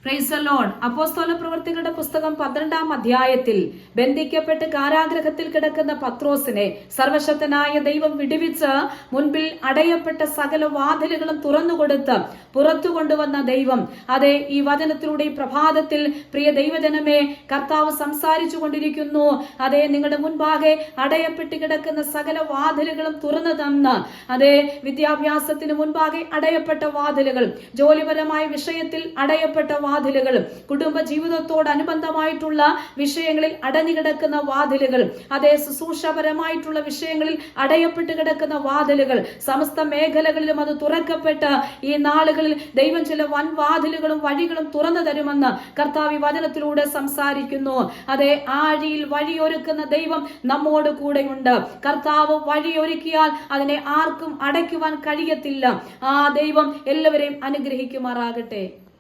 Praise the Lord. അപ്പോസ്തല പ്രവൃത്തികളുടെ പുസ്തകം 12-ാം അധ്യായത്തിൽ ബന്ധിക്കപ്പെട്ട് കാരാഗ്രഹത്തിൽ കിടക്കുന്ന പത്രോസിനെ സർവശക്തനായ ദൈവം വിടുവിച്ച് മുൻപിൽ അടയപ്പെട്ട സകല വാതിലുകളും തുറന്നുകൊടുത്ത് പുറത്തു കൊണ്ടുവന്ന ദൈവം, അതെ, ഈ വചനത്തിലൂടെ ഈ പ്രഭാതത്തിൽ പ്രിയ ദൈവജനമേ കർത്താവ് സംസാരിച്ചു കൊണ്ടിരിക്കുന്നു. അതെ, നിങ്ങളുടെ മുൻപാകെ അടയപ്പെട്ട് കിടക്കുന്ന സകല വാതിലുകളും തുറന്നു തന്ന്, അതെ, വിദ്യാഭ്യാസത്തിന് മുൻപാകെ അടയപ്പെട്ട വാതിലുകൾ, ജോലിപരമായ വിഷയത്തിൽ അടയപ്പെട്ട വാതിലുകൾ, കുടുംബ ജീവിതത്തോടനുബന്ധമായിട്ടുള്ള വിഷയങ്ങളിൽ അടഞ്ഞുകിടക്കുന്ന വാതിലുകൾ, അതേ, ശുശ്രൂഷപരമായിട്ടുള്ള വിഷയങ്ങളിൽ അടയപ്പെട്ട് കിടക്കുന്ന വാതിലുകൾ, സമസ്ത മേഖലകളിലും അത് തുറക്കപ്പെട്ട് ഈ നാളുകളിൽ ദൈവം ചില വൻവാതിലുകളും വഴികളും തുറന്നു തരുമെന്ന് കർത്താവ് ഈ വചനത്തിലൂടെ സംസാരിക്കുന്നു. അതെ, ആഴിയിൽ വഴിയൊരുക്കുന്ന ദൈവം നമ്മോട് കൂടെയുണ്ട്. കർത്താവ് വഴിയൊരുക്കിയാൽ അതിനെ ആർക്കും അടയ്ക്കുവാൻ കഴിയത്തില്ല. ആ ദൈവം എല്ലാവരെയും അനുഗ്രഹിക്കുമാറാകട്ടെ.